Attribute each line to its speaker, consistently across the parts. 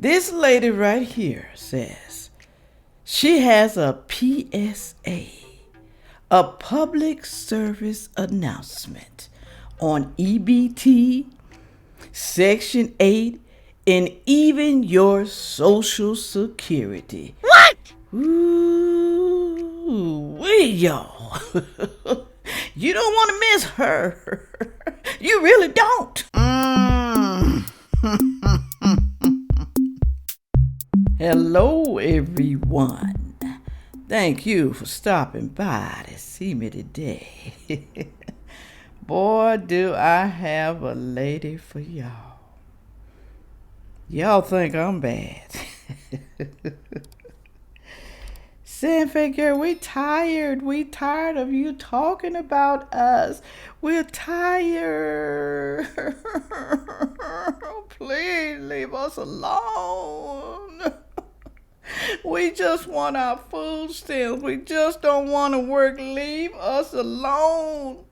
Speaker 1: This lady right here says she has a PSA, a public service announcement on EBT, Section 8, and even your Social Security.
Speaker 2: What?
Speaker 1: Ooh, y'all. You don't want to miss her. You really don't. Hello, everyone. Thank you for stopping by to see me today. Boy, do I have a lady for y'all. Y'all think I'm bad. Sandfay girl, we tired. We tired of you talking about us. We're tired. Please leave us alone. We just want our food stamps. We just don't want to work. Leave us alone.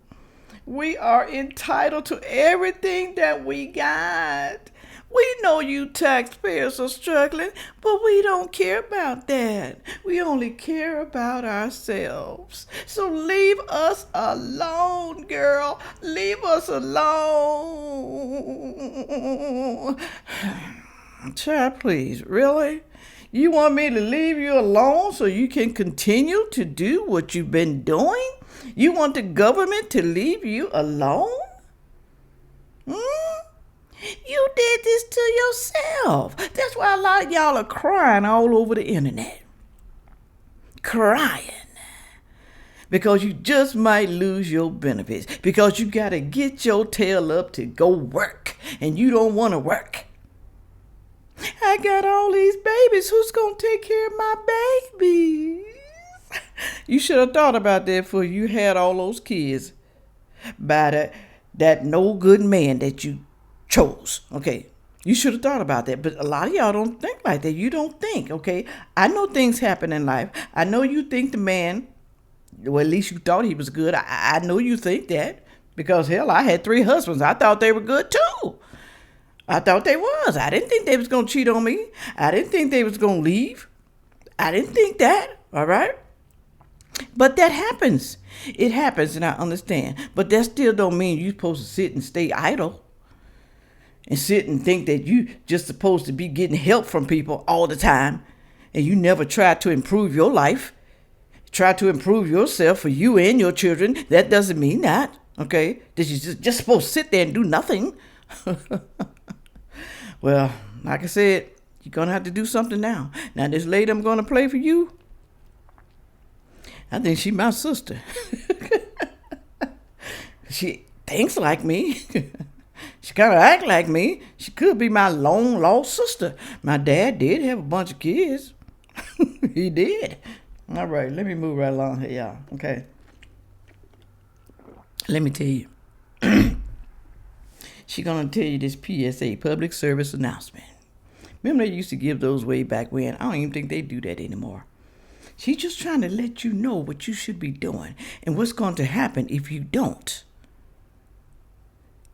Speaker 1: We are entitled to everything that we got. We know you taxpayers are struggling, but we don't care about that. We only care about ourselves. So leave us alone, girl. Leave us alone. Child, please, really? You want me to leave you alone so you can continue to do what you've been doing? You want the government to leave you alone? You did this to yourself. That's why a lot of y'all are crying all over the internet. Crying. Because you just might lose your benefits. Because you got to get your tail up to go work. And you don't want to work. I got all these babies. Who's going to take care of my babies? You should have thought about that before you had all those kids. By that no good man that you chose. Okay, you should have thought about that, but a lot of y'all don't think like that. You don't think. Okay, I know things happen in life. I know you think the man, well, at least you thought he was good. I know you think that, because hell, I had 3 husbands. I thought they were good too. I thought they was. I didn't think they was gonna cheat on me. I didn't think they was gonna leave. I didn't think that. All right, but that happens. It happens, and I understand, but that still don't mean you're supposed to sit and stay idle and sit and think that you just supposed to be getting help from people all the time, and you never try to improve your life, try to improve yourself for you and your children. That doesn't mean that, okay, that you're just supposed to sit there and do nothing. Well, like I said, you're gonna have to do something now. Now, this lady I'm gonna play for you, I think she's my sister. She thinks like me. She kind of act like me. She could be my long lost sister. My dad did have a bunch of kids. He did. All right, let me move right along here, y'all. Okay. Let me tell you. She's going to tell you this PSA, public service announcement. Remember they used to give those way back when? I don't even think they do that anymore. She's just trying to let you know what you should be doing and what's going to happen if you don't.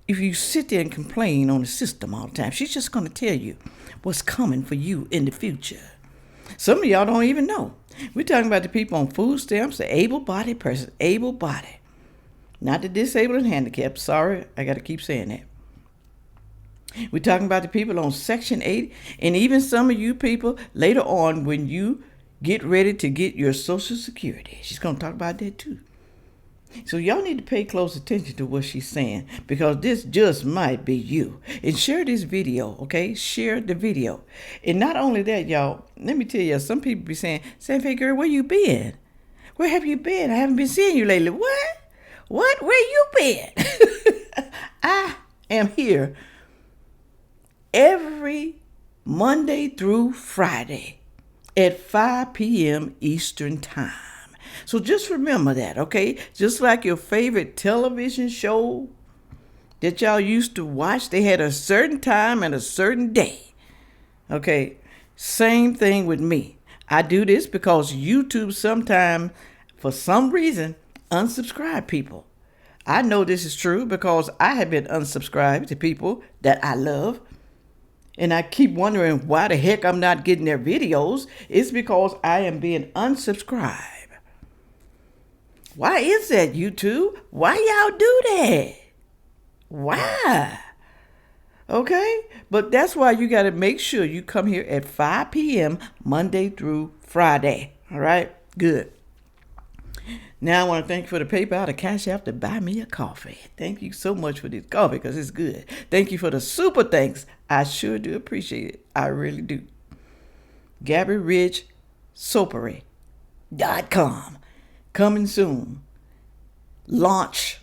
Speaker 1: If you sit there and complain on the system all the time, she's just going to tell you what's coming for you in the future. Some of y'all don't even know. We're talking about the people on food stamps, the able-bodied person, able-bodied. Not the disabled and handicapped. Sorry, I got to keep saying that. We're talking about the people on Section 8, and even some of you people later on when you get ready to get your Social Security. She's going to talk about that too. So y'all need to pay close attention to what she's saying, because this just might be you. And share this video, okay? Share the video. And not only that, y'all, let me tell you, some people be saying, Sandfay girl, where you been? Where have you been? I haven't been seeing you lately. What? Where you been? I am here every Monday through Friday at 5 p.m. Eastern Time. So just remember that, okay? Just like your favorite television show that y'all used to watch, they had a certain time and a certain day. Okay, same thing with me. I do this because YouTube sometimes, for some reason, unsubscribe people. I know this is true because I have been unsubscribed to people that I love. and I keep wondering why the heck I'm not getting their videos, it's because I am being unsubscribed. Why is that, YouTube? Why y'all do that? Why? Okay? But that's why you got to make sure you come here at 5 p.m. Monday through Friday. All right? Good. Now I want to thank you for the PayPal, the Cash App to buy me a coffee. Thank you so much for this coffee because it's good. Thank you for the super thanks. I sure do appreciate it. I really do. GabbyRidgeSoapery.com. Coming soon. Launch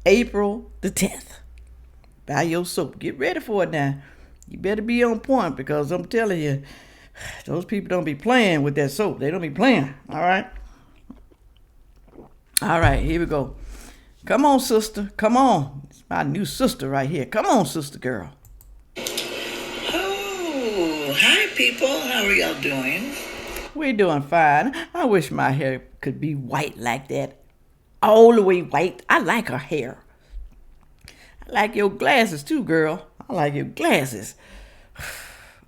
Speaker 1: April the 10th. Buy your soap. Get ready for it now. You better be on point because I'm telling you, those people don't be playing with that soap. They don't be playing. All right? All right, here we go. Come on, sister. Come on. It's my new sister right here. Come on, sister girl.
Speaker 2: Oh, hi, people. How are y'all doing?
Speaker 1: We're doing fine. I wish my hair could be white like that. All the way white. I like her hair. I like your glasses too, girl. I like your glasses.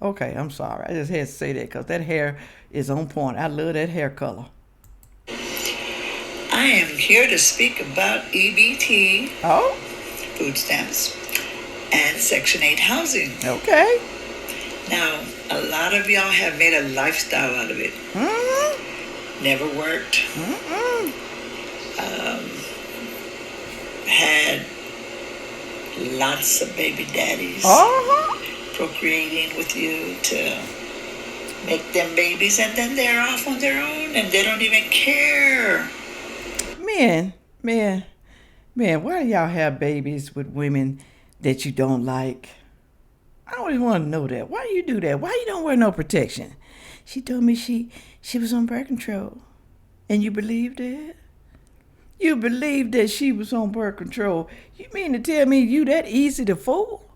Speaker 1: Okay, I'm sorry. I just had to say that because that hair is on point. I love that hair color.
Speaker 2: I am here to speak about EBT,
Speaker 1: Oh?
Speaker 2: food stamps, and Section 8 housing.
Speaker 1: Okay.
Speaker 2: Now, a lot of y'all have made a lifestyle out of it.
Speaker 1: Mm-hmm.
Speaker 2: Never worked.
Speaker 1: Mm-mm.
Speaker 2: Had lots of baby daddies procreating with you to make them babies, and then they're off on their own and they don't even care.
Speaker 1: Man, why do y'all have babies with women that you don't like? I always want to know that. Why do you do that? Why you don't wear no protection? She told me she was on birth control. And you believed it? You believed that she was on birth control. You mean to tell me you that easy to fool?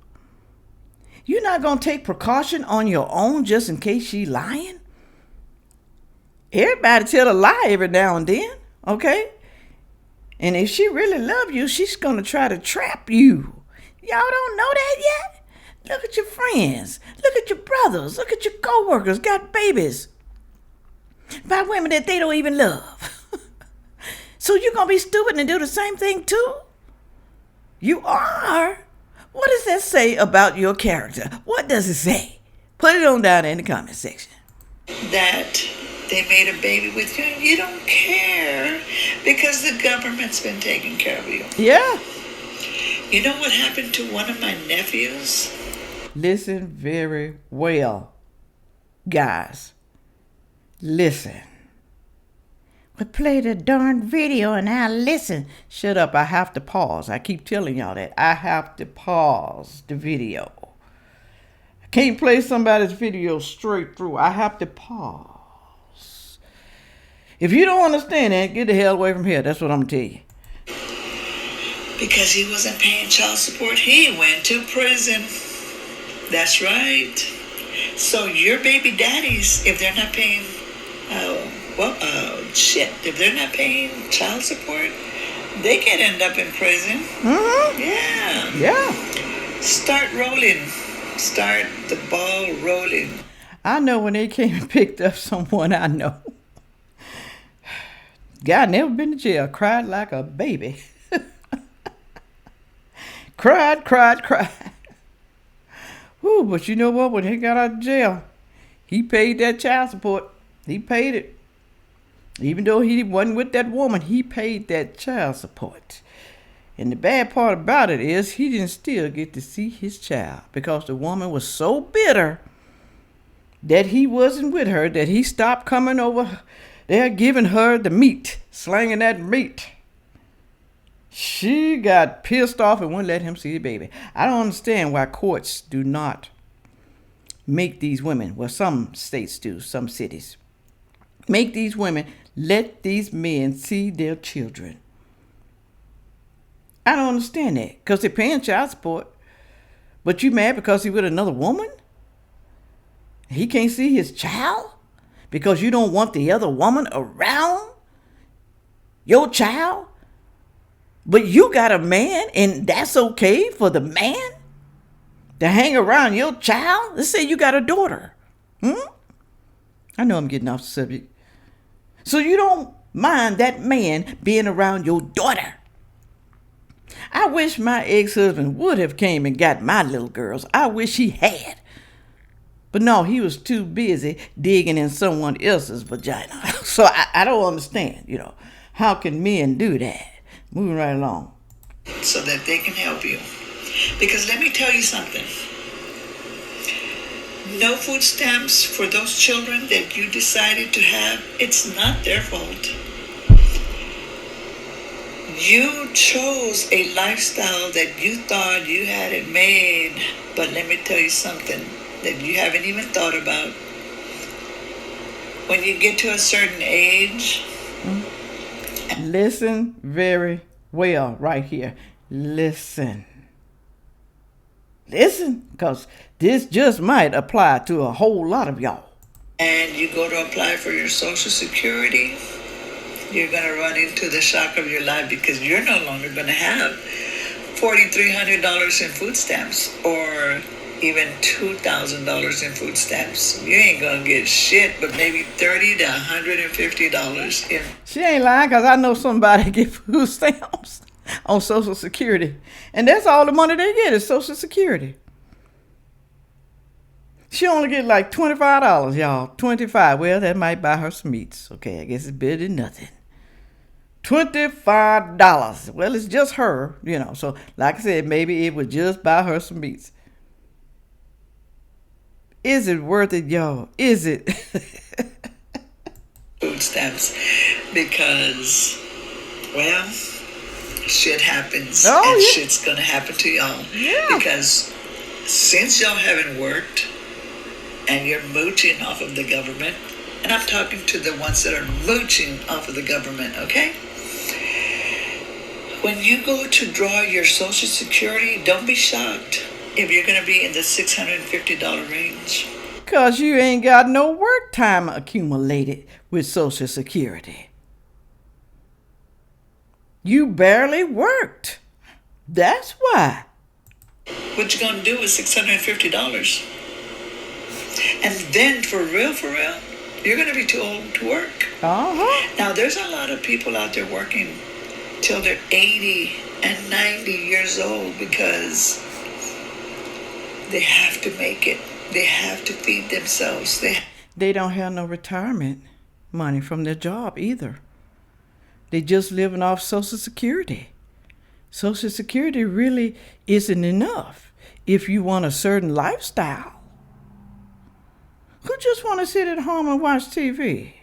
Speaker 1: You're not going to take precaution on your own just in case she lying? Everybody tell a lie every now and then, okay? And if she really love you, she's going to try to trap you. Y'all don't know that yet? Look at your friends. Look at your brothers. Look at your co-workers got babies by women that they don't even love. So you're going to be stupid and do the same thing too? You are? What does that say about your character? What does it say? Put it on down in the comment section.
Speaker 2: That they made a baby with you and you don't care because the government's been taking care of you.
Speaker 1: Yeah.
Speaker 2: You know what happened to one of my nephews?
Speaker 1: Listen very well, guys. Listen. But play the darn video and I'll listen. Shut up, I have to pause. I keep telling y'all that. I have to pause the video. I can't play somebody's video straight through. I have to pause. If you don't understand that, get the hell away from here. That's what I'm going to tell you.
Speaker 2: Because he wasn't paying child support, he went to prison. That's right. So your baby daddies, if they're not paying, if they're not paying child support, they can end up in prison.
Speaker 1: Mm-hmm.
Speaker 2: Yeah. Start rolling. Start the ball rolling.
Speaker 1: I know when they came and picked up someone I know. Guy never been to jail. Cried like a baby. Cried. Whew, but you know what? When he got out of jail, he paid that child support. He paid it. Even though he wasn't with that woman, he paid that child support. And the bad part about it is he didn't still get to see his child because the woman was so bitter that he wasn't with her, that he stopped coming over there giving her the meat, slanging that meat. She got pissed off and wouldn't let him see the baby. I don't understand why courts do not make these women, well, some states do, some cities, make these women let these men see their children. I don't understand that because they're paying child support. But you mad because he's with another woman? He can't see his child because you don't want the other woman around your child? But you got a man and that's okay for the man? to hang around your child? Let's say you got a daughter. I know I'm getting off the subject. So you don't mind that man being around your daughter. I wish my ex-husband would have came and got my little girls. I wish he had. But no, he was too busy digging in someone else's vagina. So I don't understand, How can men do that? Moving right along.
Speaker 2: So that they can help you. Because let me tell you something. No food stamps for those children that you decided to have, it's not their fault. You chose a lifestyle that you thought you had it made. But let me tell you something that you haven't even thought about. When you get to a certain age...
Speaker 1: Listen very well right here. Listen, because this just might apply to a whole lot of y'all.
Speaker 2: And you go to apply for your Social Security, you're going to run into the shock of your life because you're no longer going to have $4,300 in food stamps or even $2,000 in food stamps. You ain't going to get shit but maybe $30 to $150 in.
Speaker 1: She ain't lying, because I know somebody get food stamps on Social Security. And that's all the money they get is Social Security. She only get like $25, y'all. $25. Well, that might buy her some meats. Okay, I guess it's better than nothing. $25. Well, it's just her, So, like I said, maybe it would just buy her some meats. Is it worth it, y'all? Is it?
Speaker 2: Food stamps. Because, well, shit happens. Shit's going to happen to y'all.
Speaker 1: Yeah.
Speaker 2: Because since y'all haven't worked and you're mooching off of the government, and I'm talking to the ones that are mooching off of the government, okay? When you go to draw your Social Security, don't be shocked if you're going to be in the $650 range.
Speaker 1: Because you ain't got no work time accumulated with Social Security. You barely worked. That's why.
Speaker 2: What you going to do with $650? And then, for real, you're going to be too old to work. Now, there's a lot of people out there working till they're 80 and 90 years old because they have to make it. They have to feed themselves.
Speaker 1: They don't have no retirement money from their job either. They just living off Social Security. Social Security really isn't enough if you want a certain lifestyle. Who just want to sit at home and watch TV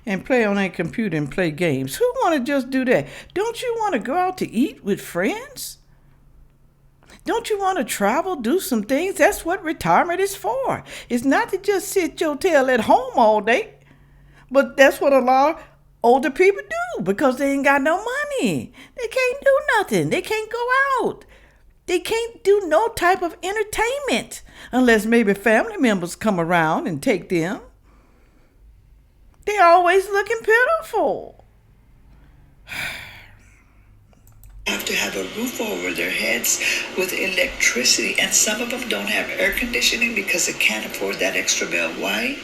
Speaker 1: and play on a computer and play games? Who want to just do that? Don't you want to go out to eat with friends? Don't you want to travel, do some things? That's what retirement is for. It's not to just sit your tail at home all day. But that's what a lot of older people do because they ain't got no money. They can't do nothing. They can't go out. They can't do no type of entertainment unless maybe family members come around and take them. They're always looking pitiful.
Speaker 2: Have to have a roof over their heads with electricity, and some of them don't have air conditioning because they can't afford that extra bill. Why?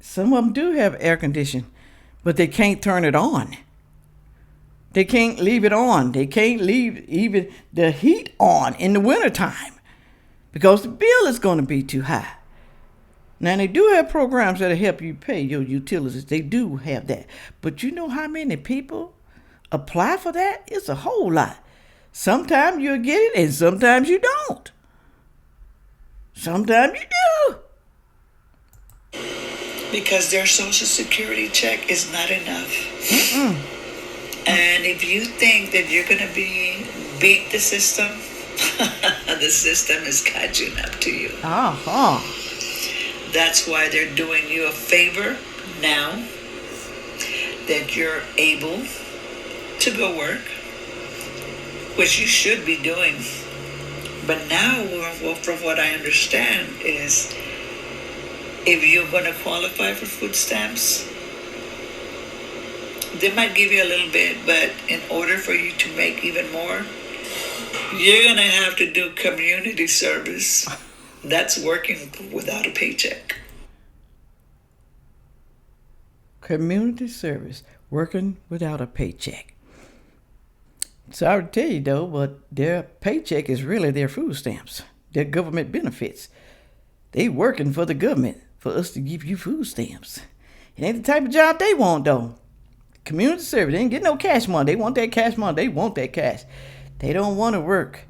Speaker 1: Some of them do have air conditioning, but they can't turn it on. They can't leave it on. They can't leave even the heat on in the wintertime because the bill is going to be too high. Now, they do have programs that help you pay your utilities. They do have that. But you know how many people apply for that? It's a whole lot. Sometimes you'll get it and sometimes you don't. Sometimes you do.
Speaker 2: Because their Social Security check is not enough. And if you think that you're going to beat the system, the system is catching up to you. That's why they're doing you a favor now that you're able to go work, which you should be doing. But now, from what I understand, is if you're going to qualify for food stamps, they might give you a little bit, but in order for you to make even more, You're going to have to do community service. That's working without a paycheck.
Speaker 1: Community service, working without a paycheck. Sorry to tell you though, but their paycheck is really their food stamps, their government benefits. They working for the government for us to give you food stamps. It ain't the type of job they want though. Community service, they ain't getting no cash money. They want that cash money. They want that cash. They don't want to work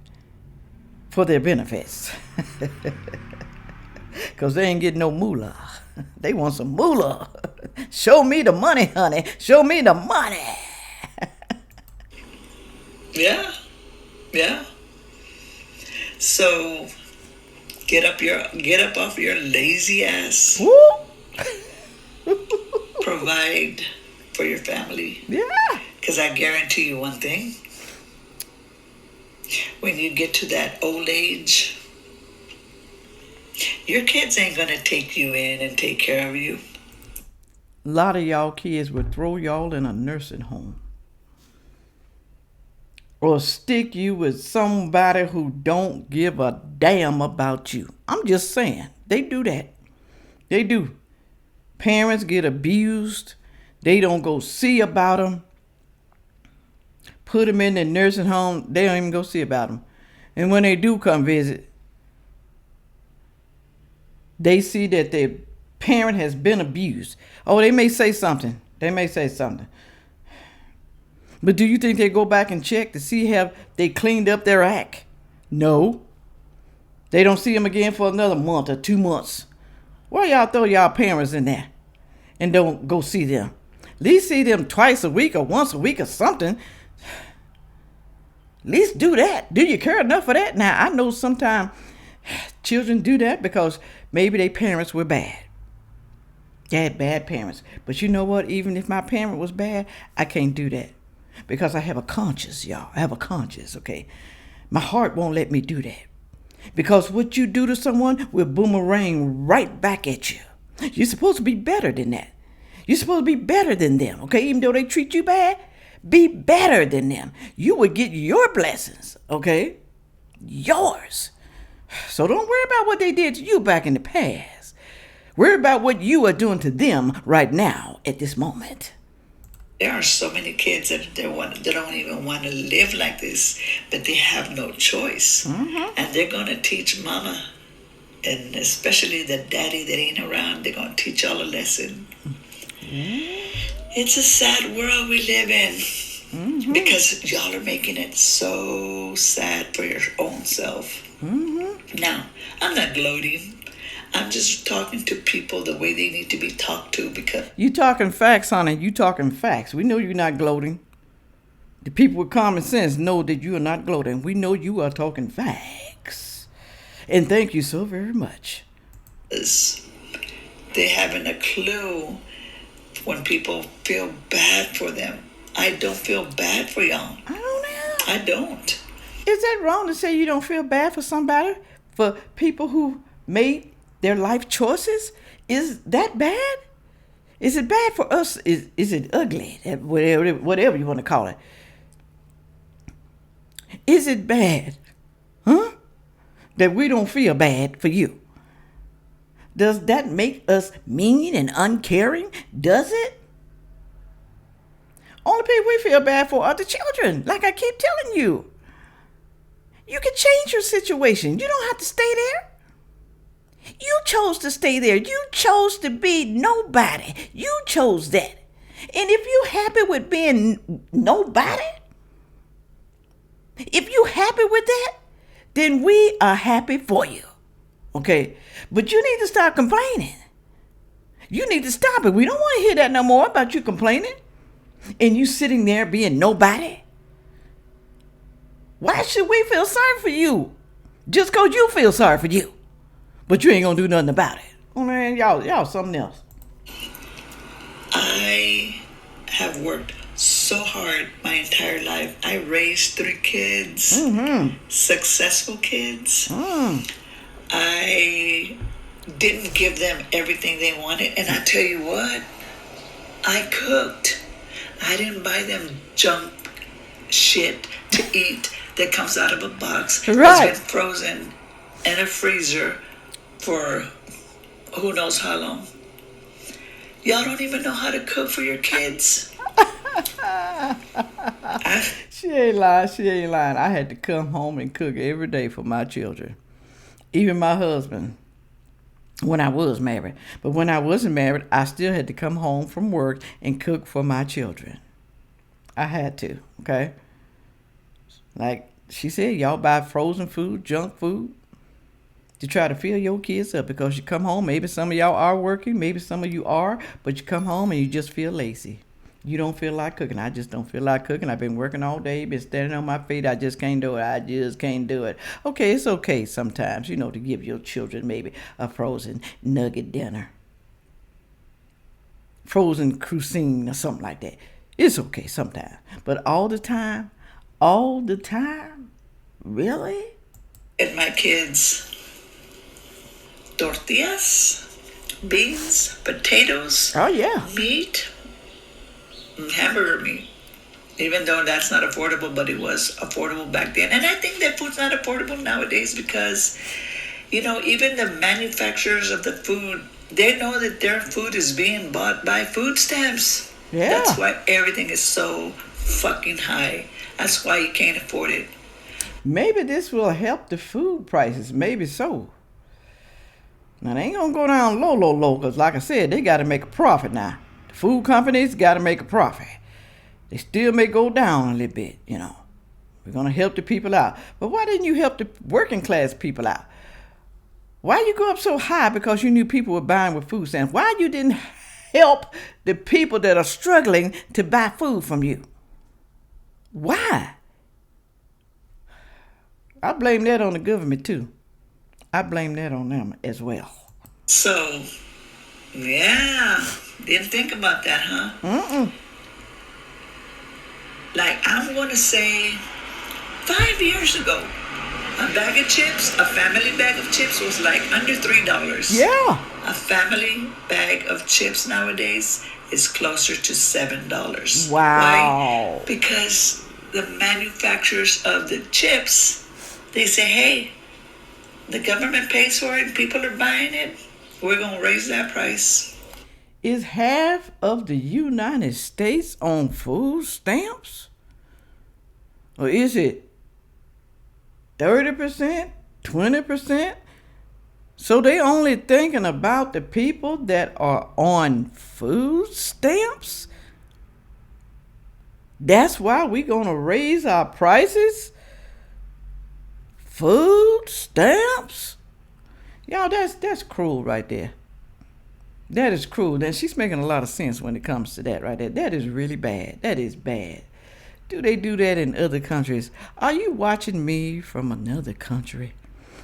Speaker 1: for their benefits. Because they ain't getting no moolah. They want some moolah. Show me the money, honey. Show me the money.
Speaker 2: Yeah. So get up off your lazy ass.
Speaker 1: Woo.
Speaker 2: Provide for your family.
Speaker 1: Yeah.
Speaker 2: Because I guarantee you one thing. When you get to that old age, your kids ain't going to take you in and take care of you.
Speaker 1: A lot of y'all kids would throw y'all in a nursing home. Or stick you with somebody who don't give a damn about you. I'm just saying. They do that. They do. Parents get abused. They don't go see about them. Put them in the nursing home. They don't even go see about them. And when they do come visit, they see that their parent has been abused. Oh, they may say something. But do you think they go back and check to see have they cleaned up their act? No. They don't see them again for another month or 2 months. Why y'all throw y'all parents in there and don't go see them? At least see them twice a week or once a week or something. At least do that. Do you care enough for that? Now, I know sometimes children do that because maybe their parents were bad. They had bad parents. But you know what? Even if my parent was bad, I can't do that. Because I have a conscience, y'all. I have a conscience, okay? My heart won't let me do that. Because what you do to someone will boomerang right back at you. You're supposed to be better than that. You're supposed to be better than them, okay? Even though they treat you bad, be better than them. You would get your blessings, okay? Yours. So don't worry about what they did to you back in the past. Worry about what you are doing to them right now at this moment.
Speaker 2: There are so many kids that don't even want to live like this, but they have no choice. Mm-hmm. And they're going to teach mama, and especially the daddy that ain't around, they're going to teach y'all a lesson. Mm-hmm. It's a sad world we live in. Mm-hmm. Because y'all are making it so sad for your own self. Mm-hmm. Now, I'm not gloating. I'm just talking to people the way they need to be talked to because...
Speaker 1: You talking facts, honey. You talking facts. We know you're not gloating. The people with common sense know that you are not gloating. We know you are talking facts. And thank you so very much.
Speaker 2: They haven't a clue when people feel bad for them. I don't feel bad for y'all.
Speaker 1: I don't know.
Speaker 2: I don't.
Speaker 1: Is that wrong to say you don't feel bad for somebody? For people who made their life choices? Is that bad? Is it bad for us? Is it ugly? Whatever you want to call it. Is it bad? Huh? That we don't feel bad for you? Does that make us mean and uncaring? Does it? Only people we feel bad for are the children, like I keep telling you. You can change your situation. You don't have to stay there. You chose to stay there. You chose to be nobody. You chose that. And if you're happy with being nobody, if you're happy with that, then we are happy for you. Okay? But you need to stop complaining. You need to stop it. We don't want to hear that no more about you complaining. And you sitting there being nobody. Why should we feel sorry for you? Just because you feel sorry for you. But you ain't gonna do nothing about it. Oh man, y'all something else.
Speaker 2: I have worked so hard my entire life. I raised 3 kids. Mm-hmm. Successful kids. Mm. I didn't give them everything they wanted. And I tell you what, I cooked. I didn't buy them junk shit to eat. that comes out of a box
Speaker 1: Right.
Speaker 2: that's been frozen in a freezer for who knows how long. Y'all don't even know how to cook for your kids.
Speaker 1: She ain't lying. She ain't lying. I had to come home and cook every day for my children. Even my husband, when I was married. But when I wasn't married, I still had to come home from work and cook for my children. I had to, okay? Like she said, y'all buy frozen food, junk food, to try to fill your kids up because you come home. Maybe some of y'all are working, maybe some of you are, but you come home and you just feel lazy. You don't feel like cooking. I just don't feel like cooking. I've been working all day, been standing on my feet. I just can't do it. I just can't do it. Okay, it's okay sometimes, to give your children maybe a frozen nugget dinner, frozen cuisine or something like that. It's okay sometimes. But all the time, really?
Speaker 2: And my kids tortillas, beans, potatoes,
Speaker 1: Oh, yeah.
Speaker 2: meat, hamburger meat. Even though that's not affordable, but it was affordable back then. And I think that food's not affordable nowadays because, even the manufacturers of the food, they know that their food is being bought by food stamps.
Speaker 1: Yeah.
Speaker 2: That's why everything is so fucking high. That's why you can't afford it.
Speaker 1: Maybe this will help the food prices. Maybe so. Now, they ain't going to go down low, because like I said, they got to make a profit now. The food companies got to make a profit. They still may go down a little bit, We're going to help the people out. But why didn't you help the working class people out? Why you go up so high because you knew people were buying with food stamps? Why you didn't help the people that are struggling to buy food from you? Why? I blame that on the government too. I blame that on them as well.
Speaker 2: So, yeah, didn't think about that, huh? Like, I'm going to say 5 years ago, a bag of chips, a family bag of chips was like under $3.
Speaker 1: Yeah.
Speaker 2: A family bag of chips nowadays is closer to $7.
Speaker 1: Wow.
Speaker 2: Why? Because the manufacturers of the chips, they say, hey, the government pays for it and people are buying it. We're going to raise that price.
Speaker 1: Is half of the United States on food stamps? Or is it 30%, 20%? So they only thinking about the people that are on food stamps? That's why we gonna raise our prices? Food stamps? Y'all, that's cruel right there. That is cruel. And she's making a lot of sense when it comes to that right there. That is really bad. That is bad. Do they do that in other countries? Are you watching me from another country?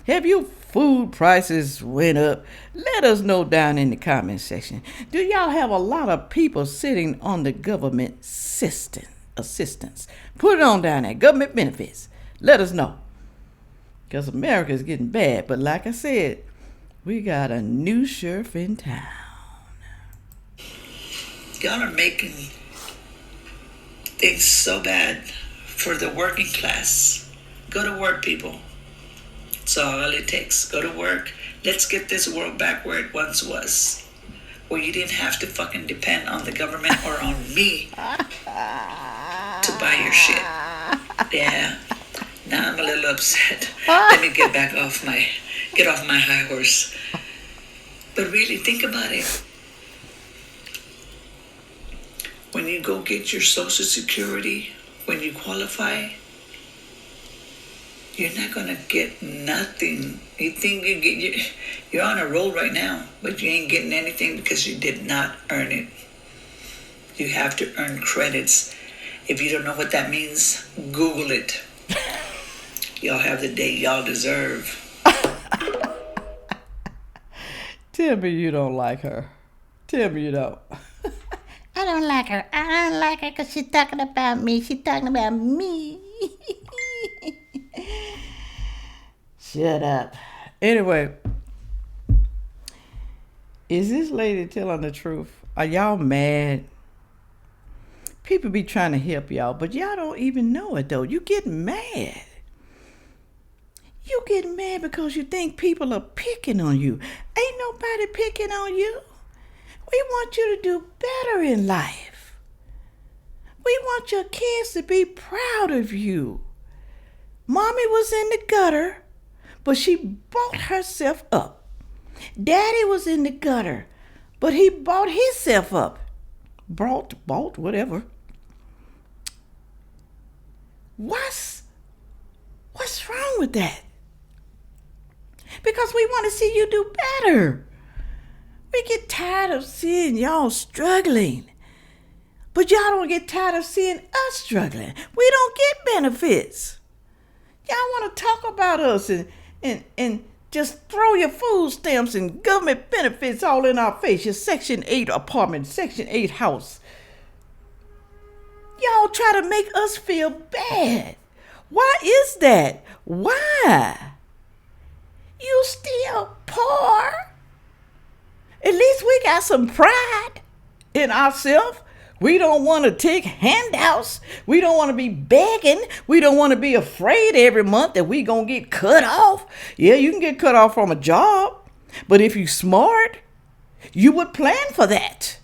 Speaker 1: Have your food prices went up? Let us know down in the comment section. Do y'all have a lot of people sitting on the government assistance? Put it on down there. Government benefits. Let us know. Because America is getting bad. But like I said, we got a new sheriff in town.
Speaker 2: Y'all are making things so bad for the working class. Go to work, people. It's all it takes. Go to work. Let's get this world back where it once was. Where you didn't have to fucking depend on the government or on me to buy your shit. Yeah. Now I'm a little upset. Let me get off my high horse. But really, think about it. When you go get your Social Security, when you qualify, you're not going to get nothing. You think you're on a roll right now, but you ain't getting anything because you did not earn it. You have to earn credits. If you don't know what that means, Google it. Y'all have the day y'all deserve.
Speaker 1: Tell me you don't like her. Tell me you don't.
Speaker 3: I don't like her. I don't like her because she's talking about me. She's talking about me.
Speaker 1: Shut up. Anyway, is this lady telling the truth? Are y'all mad? People be trying to help y'all, but y'all don't even know it though. You get mad. You get mad because you think people are picking on you. Ain't nobody picking on you. We want you to do better in life. We want your kids to be proud of you. Mommy was in the gutter, but she bought herself up. Daddy was in the gutter, but he bought himself up. Bought, whatever. What's wrong with that? Because we want to see you do better. We get tired of seeing y'all struggling. But y'all don't get tired of seeing us struggling. We don't get benefits. Y'all want to talk about us and just throw your food stamps and government benefits all in our face. Your Section 8 apartment, Section 8 house. Y'all try to make us feel bad. Why is that? Why? You still poor. At least we got some pride in ourselves. We don't want to take handouts. We don't want to be begging. We don't want to be afraid every month that we going to get cut off. Yeah, you can get cut off from a job. But if you smart, you would plan for that.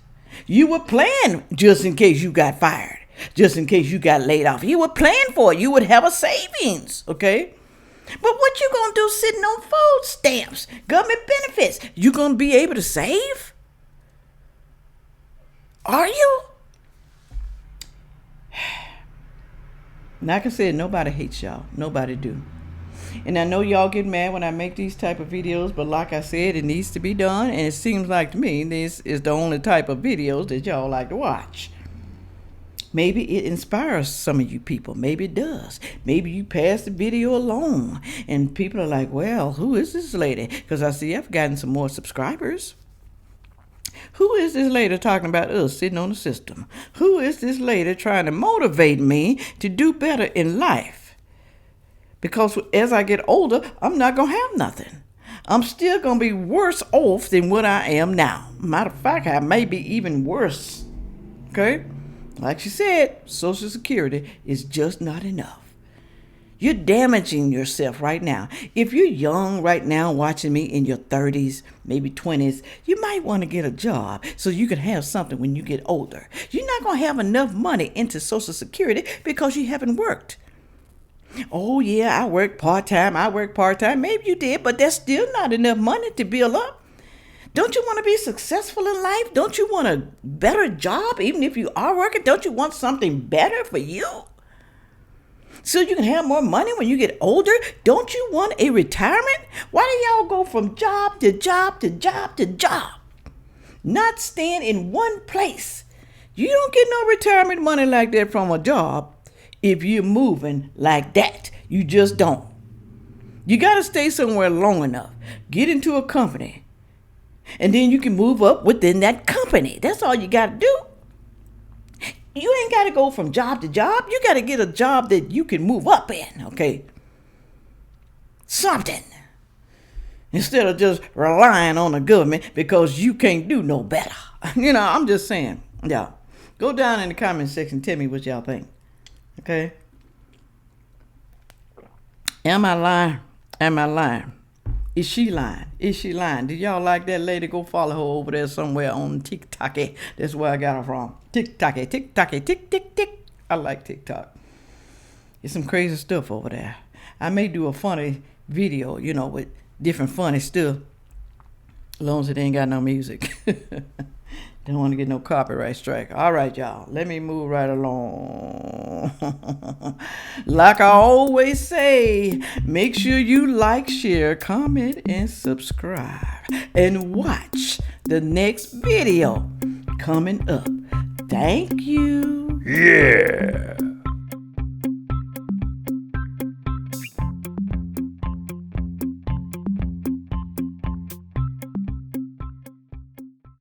Speaker 1: You would plan just in case you got fired. Just in case you got laid off. You would plan for it. You would have a savings, okay? But what you gonna do sitting on food stamps, government benefits? You gonna be able to save? Are you? Like I said, nobody hates y'all. Nobody do. And I know y'all get mad when I make these type of videos, but like I said, it needs to be done. And it seems like to me, this is the only type of videos that y'all like to watch. Maybe it inspires some of you people. Maybe it does. Maybe you pass the video along and people are like, well, who is this lady? Because I see I've gotten some more subscribers. Who is this lady talking about us sitting on the system? Who is this lady trying to motivate me to do better in life? Because as I get older, I'm not going to have nothing. I'm still going to be worse off than what I am now. Matter of fact, I may be even worse. Okay? Like she said, Social Security is just not enough. You're damaging yourself right now. If you're young right now watching me in your 30s, maybe 20s, you might want to get a job so you can have something when you get older. You're not going to have enough money into Social Security because you haven't worked. Oh, yeah, I work part-time. Maybe you did, but that's still not enough money to build up. Don't you want to be successful in life? Don't you want a better job even if you are working? Don't you want something better for you? So you can have more money when you get older? Don't you want a retirement? Why do y'all go from job to job to job to job? Not staying in one place. You don't get no retirement money like that from a job if you're moving like that. You just don't. You got to stay somewhere long enough. Get into a company. And then you can move up within that company. That's all you got to do. You ain't got to go from job to job. You got to get a job that you can move up in, okay? Something. Instead of just relying on the government because you can't do no better. I'm just saying. Yeah. Go down in the comment section. Tell me what y'all think. Okay? Am I lying? Am I lying? Is she lying? Is she lying? Did y'all like that lady? Go follow her over there somewhere on TikTok. That's where I got her from. TikTok, tick. I like TikTok. There's some crazy stuff over there. I may do a funny video, with different funny stuff. As long as it ain't got no music. Don't want to get no copyright strike. All right, y'all. Let me move right along. Like I always say, make sure you like, share, comment, and subscribe. And watch the next video coming up. Thank you.
Speaker 4: Yeah.